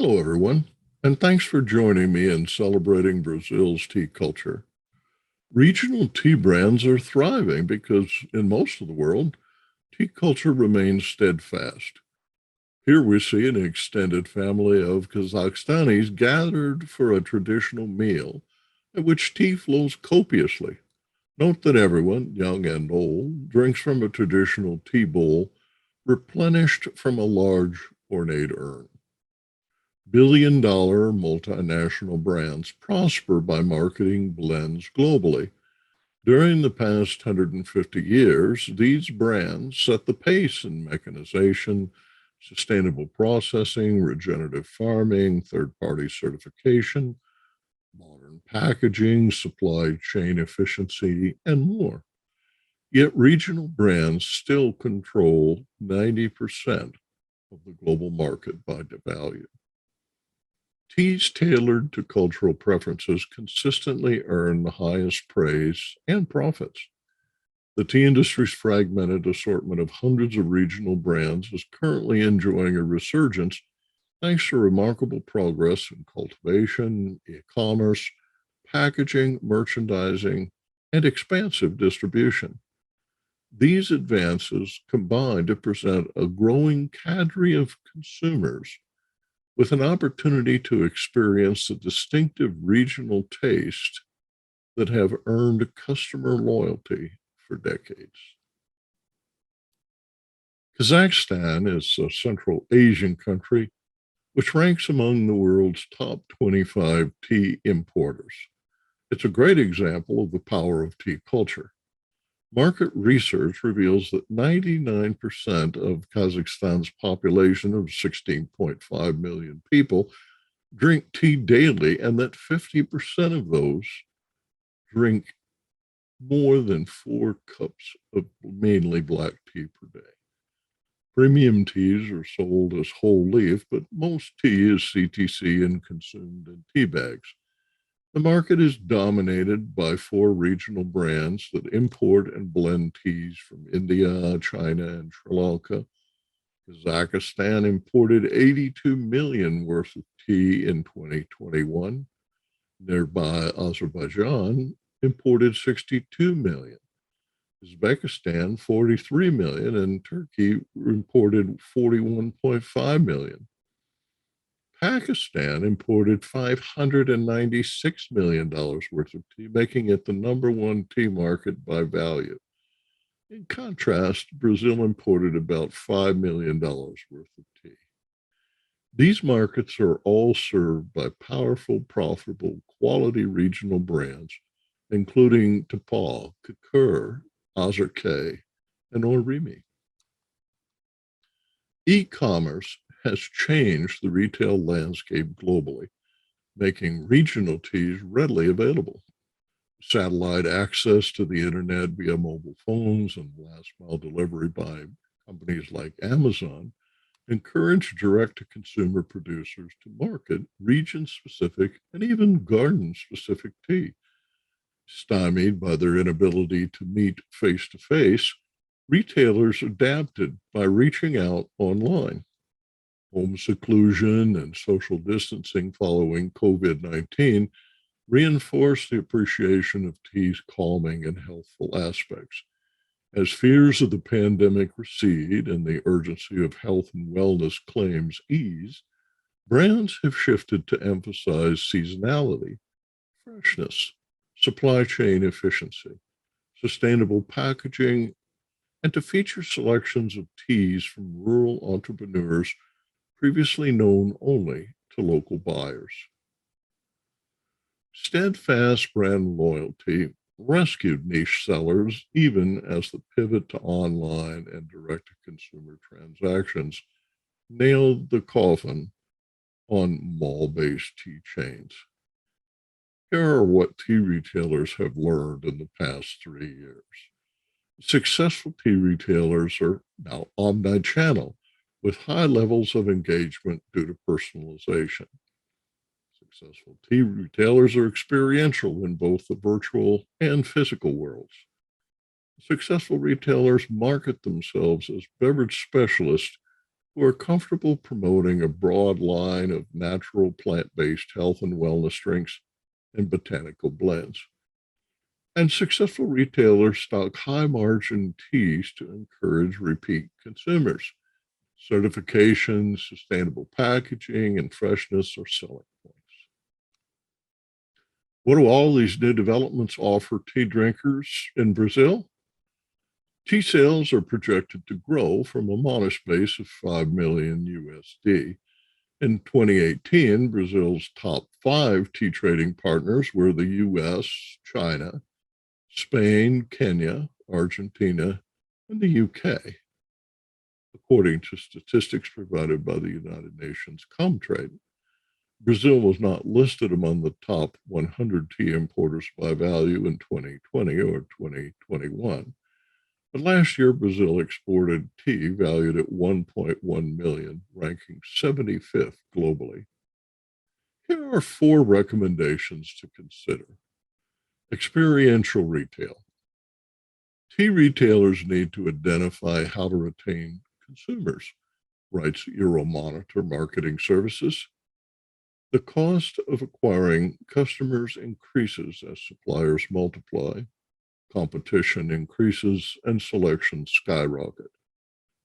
Hello, everyone, and thanks for joining me in celebrating Brazil's tea culture. Regional tea brands are thriving because, in most of the world, tea culture remains steadfast. Here we see an extended family of Kazakhstanis gathered for a traditional meal at which tea flows copiously. Note that everyone, young and old, drinks from a traditional tea bowl replenished from a large ornate urn. Billion-dollar multinational brands prosper by marketing blends globally. During the past 150 years, these brands set the pace in mechanization, sustainable processing, regenerative farming, third-party certification, modern packaging, supply chain efficiency, and more. Yet regional brands still control 90% of the global market by value. Teas tailored to cultural preferences consistently earn the highest praise and profits. The tea industry's fragmented assortment of hundreds of regional brands is currently enjoying a resurgence thanks to remarkable progress in cultivation, e commerce, packaging, merchandising, and expansive distribution. These advances combine to present a growing cadre of consumers with an opportunity to experience the distinctive regional taste that have earned customer loyalty for decades. Kazakhstan is a Central Asian country which ranks among the world's top 25 tea importers. It's a great example of the power of tea culture. Market research reveals that 99% of Kazakhstan's population of 16.5 million people drink tea daily, and that 50% of those drink more than 4 cups of mainly black tea per day. Premium teas are sold as whole leaf, but most tea is CTC and consumed in tea bags. The market is dominated by 4 regional brands that import and blend teas from India, China, and Sri Lanka. Kazakhstan imported 82 million worth of tea in 2021. Nearby Azerbaijan imported 62 million. Uzbekistan 43 million, and Turkey imported 41.5 million. Pakistan imported $596 million worth of tea, making it the #1 tea market by value. In contrast, Brazil imported about $5 million worth of tea. These markets are all served by powerful, profitable, quality regional brands, including Tapal, Kakur, Azerke, and Orimi. E-commerce has changed the retail landscape globally, making regional teas readily available. Satellite access to the internet via mobile phones and last mile delivery by companies like Amazon encourage direct to consumer producers to market region specific and even garden specific tea. Stymied by their inability to meet face to face, retailers adapted by reaching out online. Home seclusion and social distancing following COVID-19 reinforced the appreciation of tea's calming and healthful aspects. As fears of the pandemic recede and the urgency of health and wellness claims ease, brands have shifted to emphasize seasonality, freshness, supply chain efficiency, sustainable packaging, and to feature selections of teas from rural entrepreneurs previously known only to local buyers. Steadfast brand loyalty rescued niche sellers even as the pivot to online and direct to consumer transactions nailed the coffin on mall based tea chains. Here are what tea retailers have learned in the past 3 years. Successful tea retailers are now omni-channel with high levels of engagement due to personalization. Successful tea retailers are experiential in both the virtual and physical worlds. Successful retailers market themselves as beverage specialists who are comfortable promoting a broad line of natural plant-based health and wellness drinks and botanical blends. And successful retailers stock high margin teas to encourage repeat consumers. Certification, sustainable packaging, and freshness are selling points. What do all these new developments offer tea drinkers in Brazil? Tea sales are projected to grow from a modest base of 5 million USD. In 2018, Brazil's top five tea trading partners were the US, China, Spain, Kenya, Argentina, and the UK, according to statistics provided by the United Nations Comtrade. Brazil was not listed among the top 100 tea importers by value in 2020 or 2021. But last year, Brazil exported tea valued at 1.1 million, ranking 75th globally. Here are four recommendations to consider. Experiential retail. Tea retailers need to identify how to retain consumers, writes Euromonitor Marketing Services. The cost of acquiring customers increases as suppliers multiply, competition increases, and selections skyrocket.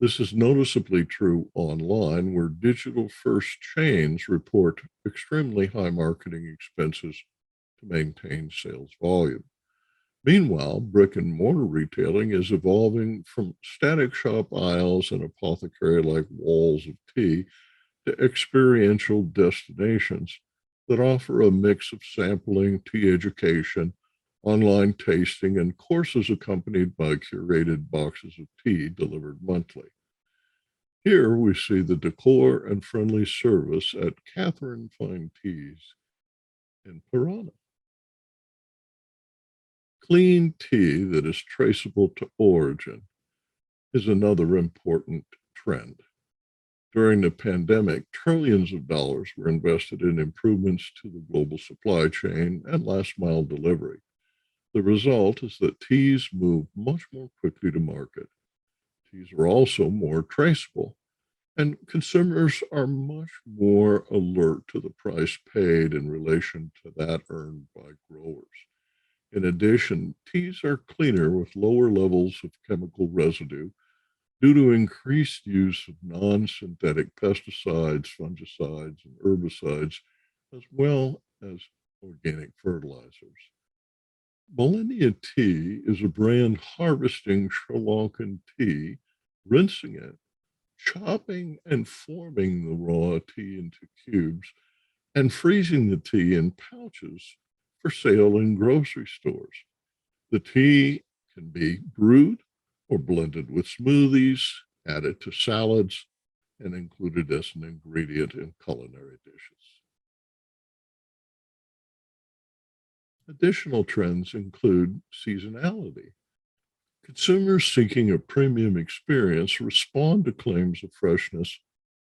This is noticeably true online, where digital-first chains report extremely high marketing expenses to maintain sales volume. Meanwhile, brick-and-mortar retailing is evolving from static shop aisles and apothecary-like walls of tea to experiential destinations that offer a mix of sampling, tea education, online tasting, and courses accompanied by curated boxes of tea delivered monthly. Here we see the decor and friendly service at Catherine Fine Teas in Parana. Clean tea that is traceable to origin is another important trend. During the pandemic, trillions of dollars were invested in improvements to the global supply chain and last mile delivery. The result is that teas move much more quickly to market. Teas are also more traceable, and consumers are much more alert to the price paid in relation to that earned by growers. In addition, teas are cleaner with lower levels of chemical residue due to increased use of non-synthetic pesticides, fungicides, and herbicides, as well as organic fertilizers. Millennia Tea is a brand harvesting Sri Lankan tea, rinsing it, chopping and forming the raw tea into cubes, and freezing the tea in pouches for sale in grocery stores. The tea can be brewed or blended with smoothies, added to salads, and included as an ingredient in culinary dishes. Additional trends include seasonality. Consumers seeking a premium experience respond to claims of freshness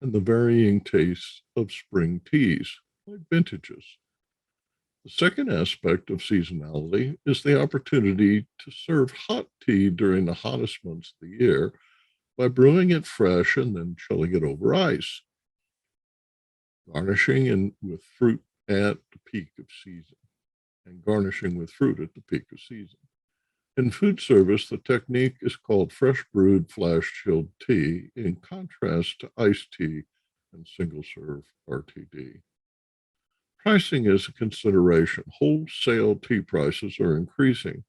and the varying tastes of spring teas, like vintages. The second aspect of seasonality is the opportunity to serve hot tea during the hottest months of the year by brewing it fresh and then chilling it over ice, garnishing and with fruit at the peak of season, and garnishing with fruit at the peak of season. In food service, the technique is called fresh brewed flash chilled tea, in contrast to iced tea and single serve RTD. Pricing is a consideration. Wholesale tea prices are increasing,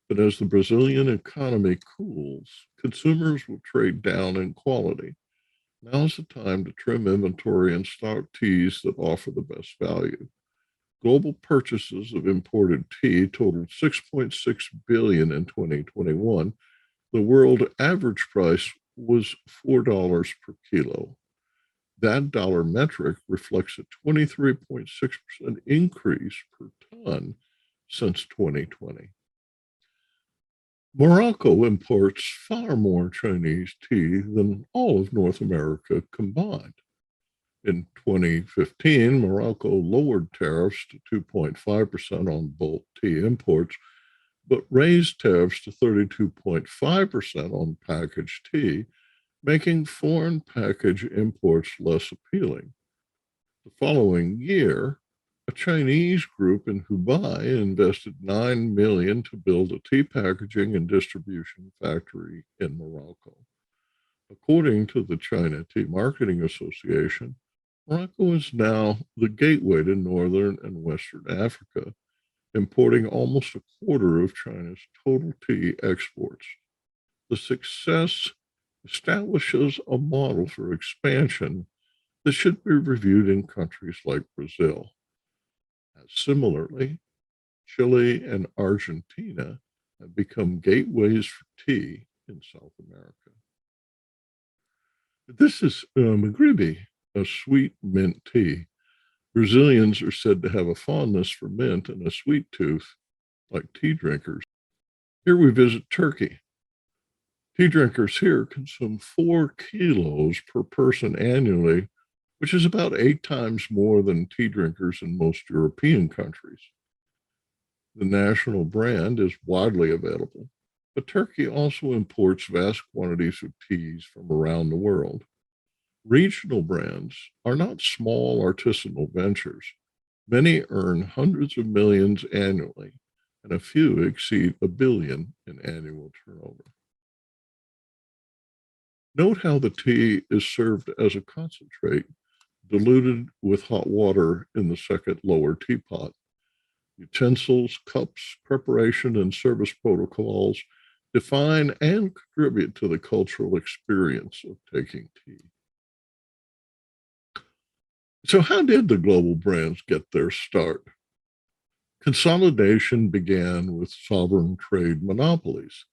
but as the Brazilian economy cools, consumers will trade down in quality. Now's the time to trim inventory and stock teas that offer the best value. Global purchases of imported tea totaled 6.6 billion in 2021. The world average price was $4 per kilo. That dollar metric reflects a 23.6% increase per ton since 2020. Morocco imports far more Chinese tea than all of North America combined. In 2015, Morocco lowered tariffs to 2.5% on bulk tea imports, but raised tariffs to 32.5% on packaged tea, making foreign package imports less appealing. The following year, a Chinese group in Hubei invested 9 million to build a tea packaging and distribution factory in Morocco. According to the China Tea Marketing Association, Morocco is now the gateway to northern and western Africa, importing almost a quarter of China's total tea exports. The success establishes a model for expansion that should be reviewed in countries like Brazil. Similarly, Chile and Argentina have become gateways for tea in South America. This is Magribe, a sweet mint tea. Brazilians are said to have a fondness for mint and a sweet tooth like tea drinkers. Here we visit Turkey. Tea drinkers here consume 4 kilos per person annually, which is about 8 times more than tea drinkers in most European countries. The national brand is widely available, but Turkey also imports vast quantities of teas from around the world. Regional brands are not small artisanal ventures. Many earn hundreds of millions annually, and a few exceed $1 billion in annual turnover. Note how the tea is served as a concentrate, diluted with hot water in the second lower teapot. Utensils, cups, preparation, and service protocols define and contribute to the cultural experience of taking tea. So, how did the global brands get their start? Consolidation began with sovereign trade monopolies.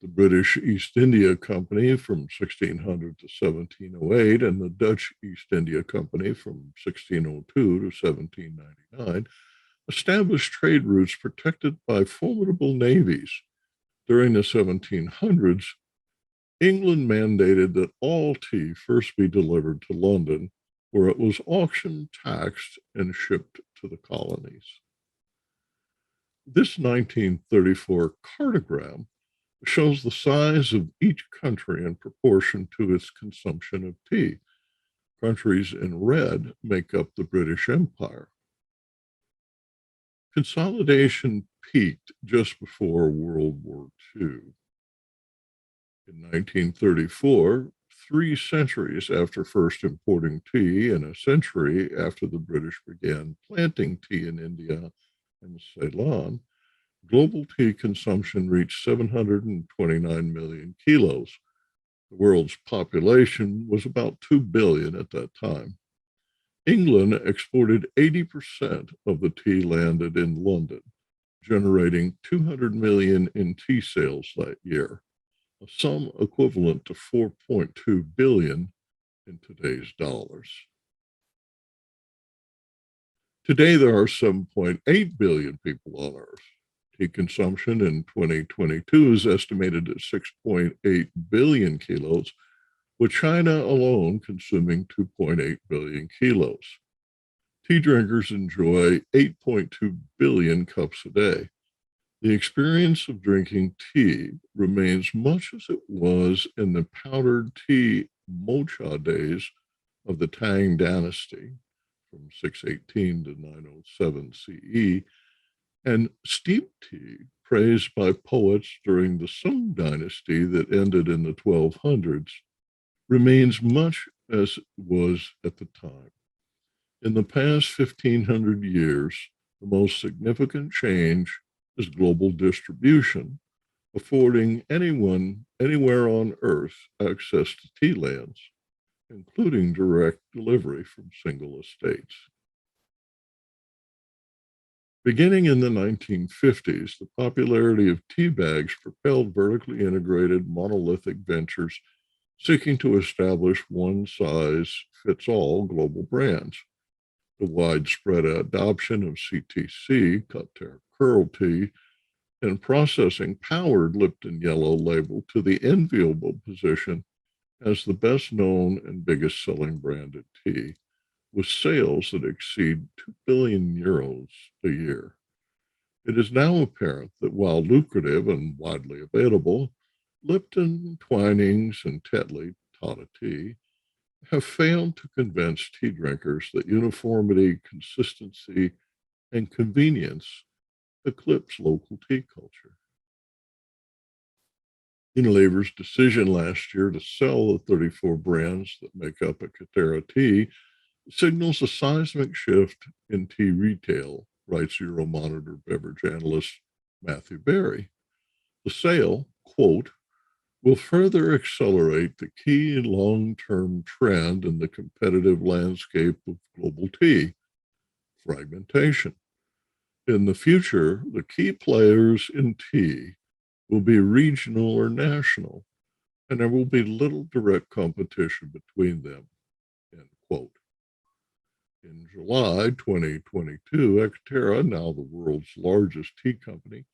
The British East India Company from 1600 to 1708 and the Dutch East India Company from 1602 to 1799 established trade routes protected by formidable navies. During the 1700s, England mandated that all tea first be delivered to London, where it was auctioned, taxed, and shipped to the colonies. This 1934 cartogram shows the size of each country in proportion to its consumption of tea. Countries in red make up the British Empire. Consolidation peaked just before World War II. In 1934, 3 centuries after first importing tea and a century after the British began planting tea in India and Ceylon, global tea consumption reached 729 million kilos. The world's population was about 2 billion at that time. England exported 80% of the tea landed in London, generating 200 million in tea sales that year, a sum equivalent to 4.2 billion in today's dollars. Today, there are 7.8 billion people on Earth. Tea consumption in 2022 is estimated at 6.8 billion kilos, with China alone consuming 2.8 billion kilos. Tea drinkers enjoy 8.2 billion cups a day. The experience of drinking tea remains much as it was in the powdered tea mocha days of the Tang dynasty from 618 to 907 CE, and steeped tea praised by poets during the Sung dynasty that ended in the 1200s remains much as it was at the time. In the past 1,500 years, the most significant change is global distribution, affording anyone anywhere on Earth access to tea lands, including direct delivery from single estates. Beginning in the 1950s, the popularity of tea bags propelled vertically integrated monolithic ventures seeking to establish one-size-fits-all global brands. The widespread adoption of CTC, cut terra curl tea, and processing powered Lipton Yellow label to the enviable position as the best known and biggest selling branded tea, with sales that exceed 2 billion euros a year. It is now apparent that while lucrative and widely available, Lipton, Twinings, and Tetley pot of tea, have failed to convince tea drinkers that uniformity, consistency, and convenience eclipse local tea culture. Unilever's decision last year to sell the 34 brands that make up a Katera tea signals a seismic shift in tea retail, writes Euromonitor beverage analyst Matthew Berry. The sale, quote, will further accelerate the key long-term trend in the competitive landscape of global tea, fragmentation. In the future, the key players in tea will be regional or national, and there will be little direct competition between them, end quote. In July 2022, Exterra, now the world's largest tea company,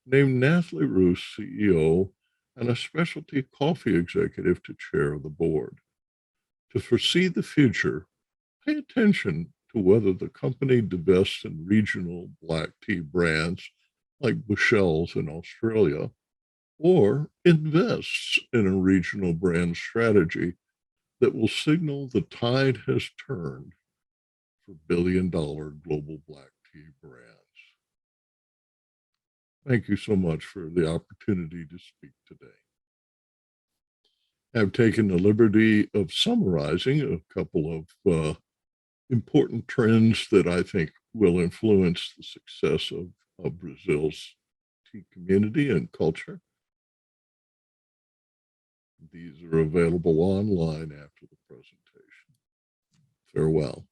named Nathalie Roos CEO and a specialty coffee executive to chair the board. To foresee the future, pay attention to whether the company divests in regional black tea brands like Bushell's in Australia or invests in a regional brand strategy that will signal the tide has turned for billion-dollar global black tea brands. Thank you so much for the opportunity to speak today. I've taken the liberty of summarizing a couple of important trends that I think will influence the success of Brazil's tea community and culture. These are available online after the presentation. Farewell.